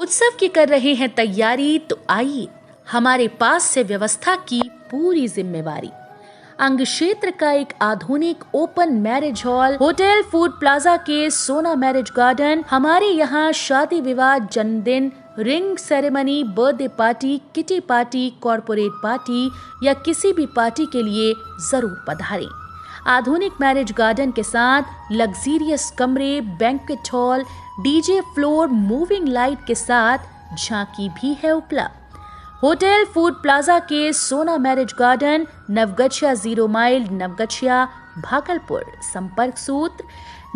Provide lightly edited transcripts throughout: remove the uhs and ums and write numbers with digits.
उत्सव की कर रहे हैं तैयारी, तो आइए हमारे पास से व्यवस्था की पूरी जिम्मेवारी। अंग क्षेत्र का एक आधुनिक open marriage hall hotel food plaza के सोना मैरिज गार्डन हमारे यहाँ शादी विवाह, जन्मदिन, ring ceremony, birthday party, kitty party, corporate party या किसी भी पार्टी के लिए जरूर पधारें। आधुनिक मैरिज गार्डन के साथ लग्जीरियस कमरे, banquet hall, DJ floor, moving light के साथ झांकी भी है उपलब्ध। होटल फूड प्लाजा के Sona marriage garden, Naugachia 0 mile, Naugachia, Bhagalpur. संपर्क सूत्र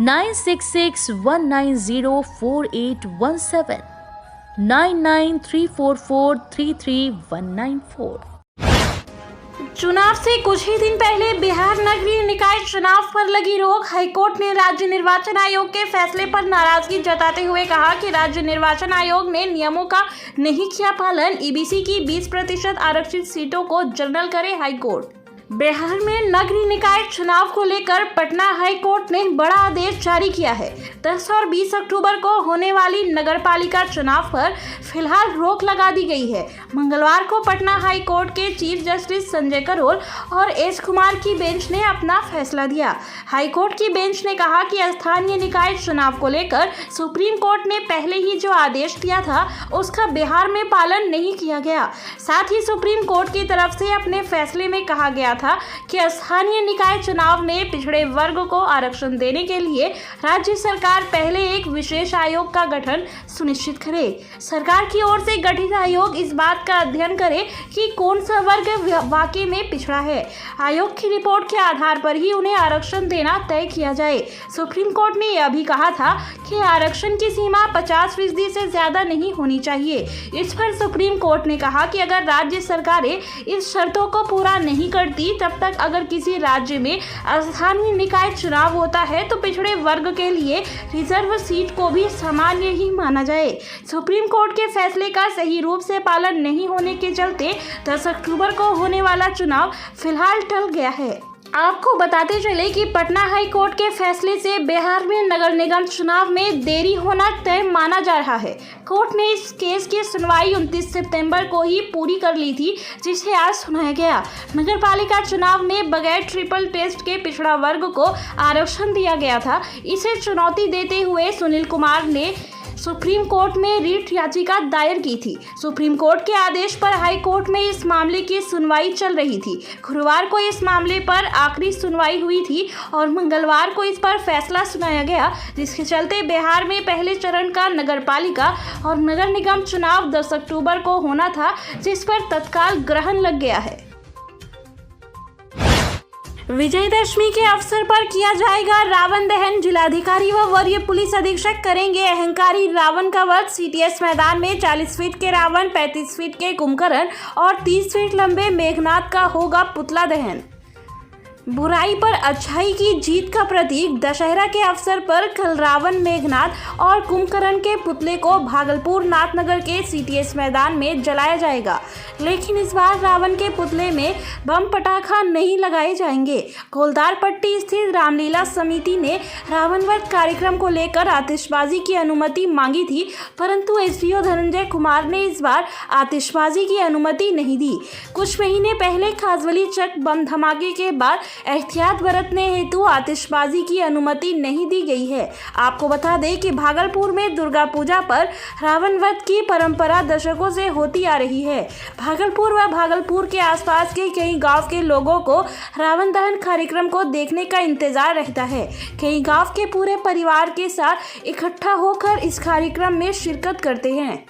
9661904817 9934433194। चुनाव से कुछ ही दिन पहले बिहार नगरीय निकाय चुनाव पर लगी रोक। हाईकोर्ट ने राज्य निर्वाचन आयोग के फैसले पर नाराजगी जताते हुए कहा कि राज्य निर्वाचन आयोग ने नियमों का नहीं किया पालन। ईबीसी की 20% आरक्षित सीटों को जनरल करे हाईकोर्ट। बिहार में नगरीय निकाय चुनाव को लेकर पटना हाईकोर्ट ने बड़ा आदेश जारी किया है। 10 और 20 अक्टूबर को होने वाली नगरपालिका चुनाव पर फिलहाल रोक लगा दी गई है। मंगलवार को पटना हाईकोर्ट के चीफ जस्टिस संजय करोल और एस कुमार की बेंच ने अपना फैसला दिया। हाईकोर्ट की बेंच ने कहा कि स्थानीय निकाय चुनाव को लेकर सुप्रीम कोर्ट ने पहले ही जो आदेश दिया था उसका बिहार में पालन नहीं किया गया। साथ ही सुप्रीम कोर्ट की तरफ से अपने फैसले में कहा गया था कि स्थानीय निकाय चुनाव में पिछड़े वर्ग को आरक्षण देने के लिए राज्य सरकार पहले एक विशेष आयोग का गठन सुनिश्चित करे। सरकार की ओर से गठित आयोग इस बात का अध्ययन करे कि कौन सा वर्ग वाकई में पिछड़ा है। आयोग की रिपोर्ट के आधार पर ही उन्हें आरक्षण देना तय किया जाए। सुप्रीम कोर्ट ने यह भी कहा था कि आरक्षण की सीमा 50% से ज्यादा नहीं होनी चाहिए। इस पर सुप्रीम कोर्ट ने कहा कि अगर राज्य सरकारें इस शर्तों को पूरा नहीं करती, तब तक अगर किसी राज्य में स्थानीय निकाय चुनाव होता है तो पिछड़े वर्ग के लिए रिजर्व सीट को भी सामान्य ही माना जाए। सुप्रीम कोर्ट के फैसले का सही रूप से पालन नहीं होने के चलते 10 अक्टूबर को होने वाला चुनाव फिलहाल टल गया है। आपको बताते चले कि पटना हाई कोर्ट के फैसले से बिहार में नगर निगम चुनाव में देरी होना तय माना जा रहा है। कोर्ट ने इस केस की सुनवाई 29 सितंबर को ही पूरी कर ली थी, जिसे आज सुनाया गया। नगरपालिका चुनाव में बगैर ट्रिपल टेस्ट के पिछड़ा वर्ग को आरक्षण दिया गया था। इसे चुनौती देते हुए सुनील कुमार ने सुप्रीम कोर्ट में रिट याचिका दायर की थी। सुप्रीम कोर्ट के आदेश पर हाई कोर्ट में इस मामले की सुनवाई चल रही थी। गुरुवार को इस मामले पर आखिरी सुनवाई हुई थी और मंगलवार को इस पर फैसला सुनाया गया, जिसके चलते बिहार में पहले चरण का नगरपालिका और नगर निगम चुनाव 10 अक्टूबर को होना था, जिस पर तत्काल ग्रहण लग गया है। विजयदशमी के अवसर पर किया जाएगा रावण दहन। जिलाधिकारी व वरीय पुलिस अधीक्षक करेंगे अहंकारी रावण का वध। सीटीएस मैदान में 40 फीट के रावण, 35 फीट के कुंभकर्ण और 30 फीट लंबे मेघनाद का होगा पुतला दहन। बुराई पर अच्छाई की जीत का प्रतीक दशहरा के अवसर पर कल रावण, मेघनाद और कुंभकर्ण के पुतले को भागलपुर नाथनगर के सीटीएस मैदान में जलाया जाएगा। लेकिन इस बार रावण के पुतले में बम पटाखा नहीं लगाए जाएंगे। गोलदार पट्टी स्थित रामलीला समिति ने रावण वध कार्यक्रम को लेकर आतिशबाजी की अनुमति मांगी थी, परंतु एसडीओ धनंजय कुमार ने इस बार आतिशबाजी की अनुमति नहीं दी। कुछ महीने पहले खाजवली चक बम धमाके के बाद एहतियात बरतने हेतु आतिशबाजी की अनुमति नहीं दी गई है। आपको बता दें कि भागलपुर में दुर्गा पूजा पर रावण वध की परंपरा दशकों से होती आ रही है। भागलपुर व भागलपुर के आसपास के कई गांव के लोगों को रावण दहन कार्यक्रम को देखने का इंतजार रहता है। कई गांव के पूरे परिवार के साथ इकट्ठा होकर इस कार्यक्रम में शिरकत करते हैं।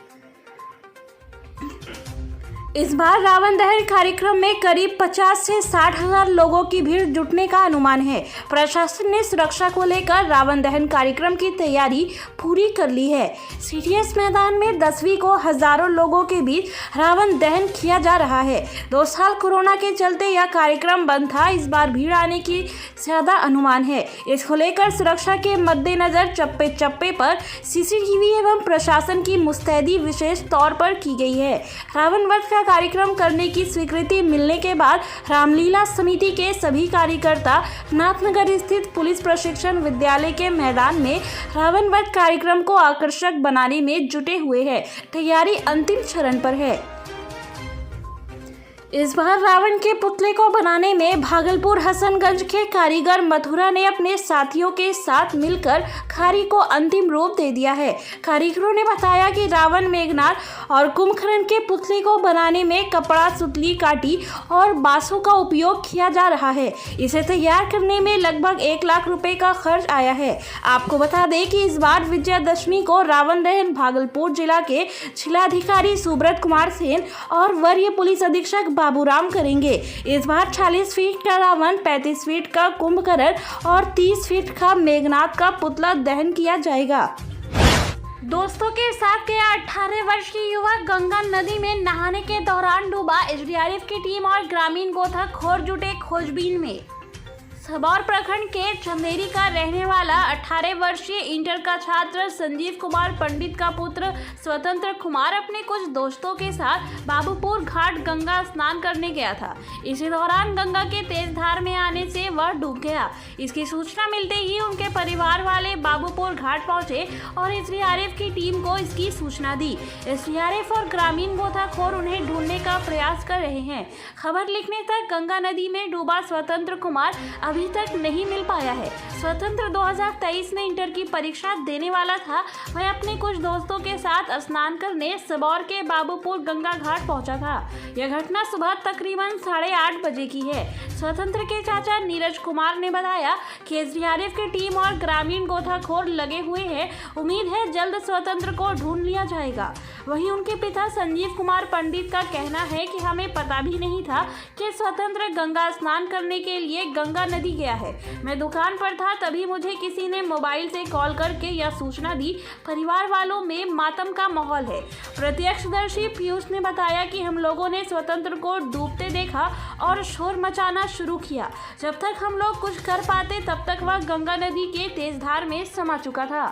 इस बार रावण दहन कार्यक्रम में करीब 50 से 60 हजार लोगों की भीड़ जुटने का अनुमान है। प्रशासन ने सुरक्षा को लेकर रावण दहन कार्यक्रम की तैयारी पूरी कर ली है। सीटीएस मैदान में 10वीं को हजारों लोगों के बीच रावण दहन किया जा रहा है। 2 साल कोरोना के चलते यह कार्यक्रम बंद था। इस बार भीड़ आने की ज्यादा अनुमान है। इसको लेकर सुरक्षा के मद्देनजर चप्पे चप्पे पर सीसीटीवी एवं प्रशासन की मुस्तैदी विशेष तौर पर की गई है। रावण वध का का कार्यक्रम करने की स्वीकृति मिलने के बाद रामलीला समिति के सभी कार्यकर्ता नाथनगर स्थित पुलिस प्रशिक्षण विद्यालय के मैदान में रावण वध कार्यक्रम को आकर्षक बनाने में जुटे हुए हैं। तैयारी अंतिम चरण पर है। इस बार रावण के पुतले को बनाने में भागलपुर हसनगंज के कारीगर मथुरा ने अपने साथियों के साथ मिलकर कार्य को अंतिम रूप दे दिया है। कारीगरों ने बताया कि रावण, मेघनाथ और कुंभकर्ण के पुतले को बनाने में कपड़ा, सुतली, काटी और बांसों का उपयोग किया जा रहा है। इसे तैयार करने में लगभग 1 लाख रुपए का खर्च आया है। आपको बता दें कि इस बार विजयादशमी को रावण दहन भागलपुर जिला के जिलाधिकारी सुब्रत कुमार सेन और वरीय पुलिस अधीक्षक बाबूराम करेंगे। इस बार 40 फीट का रावण, 35 फीट का कुंभकर्ण और 30 फीट का मेघनाथ का पुतला दहन किया जाएगा। दोस्तों के साथ गया 18 वर्ष की युवक गंगा नदी में नहाने के दौरान डूबा। एसडीआरएफ की टीम और ग्रामीण गोताखोर जुटे खोजबीन में। सबौर प्रखंड के चंदेरी का रहने वाला 18 वर्षीय इंटर का छात्र संजीव कुमार पंडित का पुत्र स्वतंत्र कुमार अपने कुछ दोस्तों के साथ बाबूपुर घाट गंगा स्नान करने गया था। इसी दौरान गंगा के तेज धार में आने से वह डूब गया। इसकी सूचना मिलते ही उनके परिवार वाले बाबूपुर घाट पहुंचे और एसडीआरएफ की टीम को इसकी सूचना दी। एसडीआरएफ और ग्रामीण गोताखोर उन्हें ढूंढने का प्रयास कर रहे हैं। खबर लिखने तक गंगा नदी में डूबा स्वतंत्र कुमार अभी तक नहीं मिल पाया है। स्वतंत्र 2023 में इंटर की परीक्षा देने वाला था। वह अपने कुछ दोस्तों के साथ स्नान करने सबौर के बाबूपुर गंगा घाट पहुंचा था। यह घटना सुबह तकरीबन 8:30 बजे की है। स्वतंत्र के चाचा नीरज कुमार ने बताया कि एसडीआरएफ की टीम और ग्रामीण गोताखोर लगे हुए हैं। उम्मीद है जल्द स्वतंत्र को ढूंढ लिया जाएगा। वहीं उनके पिता संजीव कुमार पंडित का कहना है कि हमें पता भी नहीं था कि स्वतंत्र गंगा स्नान करने के लिए गंगा नदी गया है। मैं दुकान पर था, तभी मुझे किसी ने मोबाइल से कॉल करके यह सूचना दी। परिवार वालों में मातम का माहौल है। प्रत्यक्षदर्शी पीयूष ने बताया कि हम लोगों ने स्वतंत्र को डूबते देखा और शोर मचाना शुरू किया। जब तक हम लोग कुछ कर पाते तब तक वह गंगा नदी के तेज धार में समा चुका था।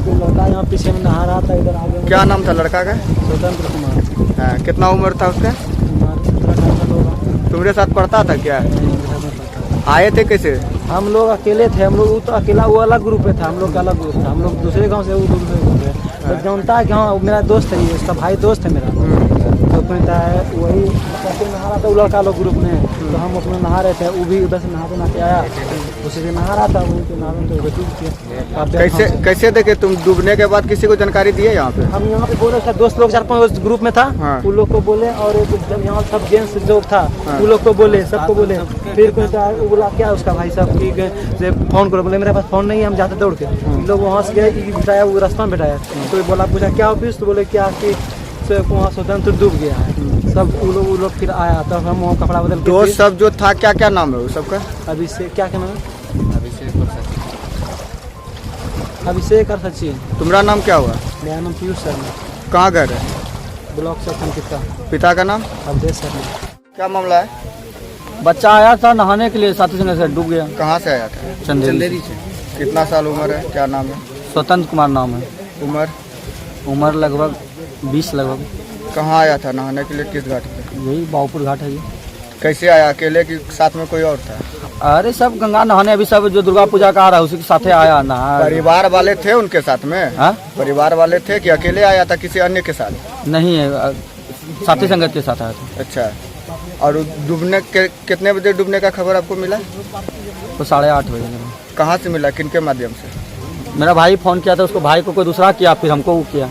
लड़का यहाँ पीछे में नहा रहा था, इधर आगे। क्या नाम था लड़का का? स्वतंत्र कुमार। कितना उम्र था उसका? 17-18 साल होगा। तुम्हारे साथ पढ़ता था क्या? आए थे कैसे? हम लोग अकेले थे। हम लोग तो अकेला, वो अलग ग्रुप में था, हम लोग का अलग ग्रुप था। हम लोग दूसरे गांव से, वो दूसरे ग्रुप में। तो जानता है कि हाँ मेरा दोस्त है, ये उसका भाई दोस्त है मेरा। तो कहता है वही नहा रहा था, वो लड़का लोग ग्रुप में। तो हम उसमें नहा रहे थे, वो भी उधर से नहाते आया, उसी से नहा रहा था। वही तो नहा तो डूब गया। कैसे देखे तुम डूबने के बाद? किसी को जानकारी दिए यहाँ पे? हम यहाँ पे बोले था, दोस्त लोग 4-5 ग्रुप में था। हाँ। उन लोग को बोले और यहाँ सब जेंट्स लोग था। हाँ। उन लोग को बोले, सबको बोले। फिर कोई बोला क्या उसका भाई साहब की फोन करो। बोले मेरे पास फोन नहीं है, हम जाते दौड़ के। लोग वहाँ से गए, बिठाया, वो रास्ता में बिठाया। तो बोला, पूछा क्या ऑफिस? तो बोले क्या कि वहाँ स्वतंत्र डूब गया है। सब वो लोग फिर आया, तो हम वहाँ कपड़ा बदल। दोस्त सब जो था, क्या क्या नाम है वो सबका? अभिषेक, क्या नाम है? अभिषेक और सचिन। तुम्हारा नाम क्या हुआ? मेरा नाम पीयूष शर्मा। कहाँ घर है? ब्लॉक का। पिता का नाम? अवधेश शर्मा। क्या मामला है? बच्चा आया था नहाने के लिए, साथी संग से डूब गया। कहाँ से आया था? चंदेरी से। कितना साल उम्र है? क्या नाम है? स्वतंत्र कुमार नाम है। उम्र लगभग 20 लगभग। कहाँ आया था नहाने के लिए? किस घाट पे? यही बाबूपुर घाट है ये। कैसे आया? अकेले के साथ में कोई और था? अरे सब गंगा नहाने, अभी सब जो दुर्गा पूजा का आ रहा है उसी के साथ आया नहा। परिवार वाले थे उनके साथ में? हाँ? परिवार वाले थे कि अकेले आया था किसी अन्य के साथ? नहीं है, साथी संगत के साथ आया था। अच्छा। और डूबने के कितने बजे डूबने का खबर आपको मिला? तो 8:30 बजे। कहाँ से मिला? किनके माध्यम से? मेरा भाई फोन किया था, उसको भाई को कोई दूसरा किया, फिर हमको वो किया।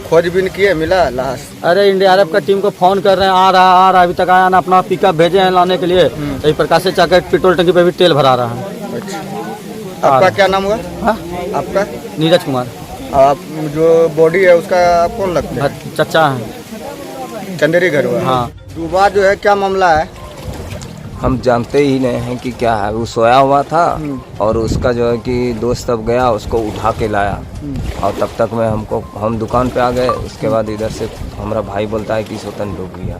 खोजबीन किए, मिला लाश? अरे एसडीआरएफ का टीम को फोन कर रहे हैं, आ रहा अभी तक आया ना। अपना पिकअप भेजे हैं लाने के लिए। यही प्रकाश से चाकर पेट्रोल टंकी पे भी तेल भरा रहा है। अच्छा। आपका क्या नाम हुआ? हाँ? आपका? नीरज कुमार। आप जो बॉडी है उसका आप कौन लगता है? चचा है। चंदेरी घर हुआ? हाँ। डूबा जो है, क्या मामला है? हम जानते ही नहीं हैं कि क्या है। वो सोया हुआ था और उसका जो है कि दोस्त अब गया, उसको उठा के लाया। और तब तक में हम दुकान पे आ गए। उसके बाद इधर से हमारा भाई बोलता है कि स्वतंत्र डूब गया।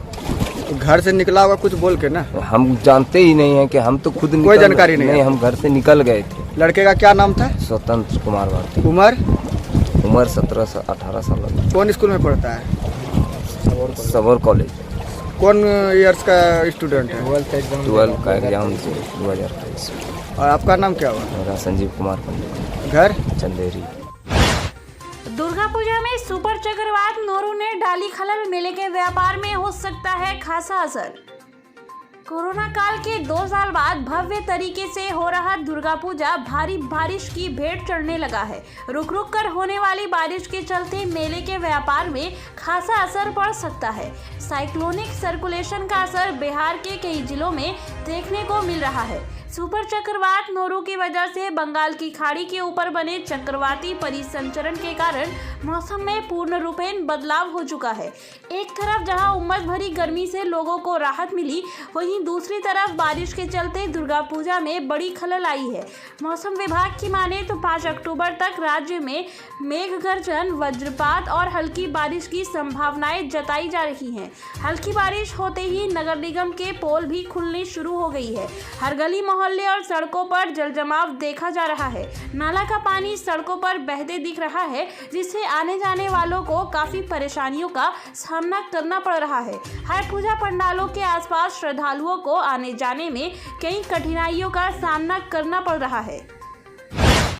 घर से निकला होगा कुछ बोल के ना? हम जानते ही नहीं है कि हम तो खुद कोई जानकारी नहीं? हम घर से निकल गए थे। लड़के का क्या नाम था? स्वतंत्र कुमार भारती। उम्र 17 से 18 साल। कौन स्कूल में पढ़ता है? सबौर कॉलेज कौन ईयर्स का स्टूडेंट है? 12 का एग्जाम से 2023। और आपका नाम क्या हुआ? मेरा संजीव कुमार पंडित, घर? चंदेरी। दुर्गा पूजा में सुपर चक्रवात नोरू ने डाली खलल, मेले के व्यापार में हो सकता है खासा असर। कोरोना काल के 2 साल बाद भव्य तरीके से हो रहा दुर्गा पूजा भारी बारिश की भेंट चढ़ने लगा है। रुक रुक कर होने वाली बारिश के चलते मेले के व्यापार में खासा असर पड़ सकता है। साइक्लोनिक सर्कुलेशन का असर बिहार के कई जिलों में देखने को मिल रहा है। सुपर चक्रवात नोरू की वजह से बंगाल की खाड़ी के ऊपर बने चक्रवाती परिसंचरण के कारण मौसम में पूर्ण रूपेण बदलाव हो चुका है। एक तरफ जहां उमस भरी गर्मी से लोगों को राहत मिली, वहीं दूसरी तरफ बारिश के चलते दुर्गा पूजा में बड़ी खलल आई है। मौसम विभाग की माने तो 5 अक्टूबर तक राज्य में मेघ गर्जन, वज्रपात और हल्की बारिश की संभावनाएं जताई जा रही हैं। हल्की बारिश होते ही नगर निगम के पोल भी खुलनी शुरू हो गई है। हर गली मोहल्ले और सड़कों पर जलजमाव देखा जा रहा है। नाला का पानी सड़कों पर बहते दिख रहा है, जिससे आने जाने वालों को काफी परेशानियों का सामना करना पड़ रहा है। हर पूजा पंडालों के आसपास श्रद्धालुओं को आने जाने में कई कठिनाइयों का सामना करना पड़ रहा है।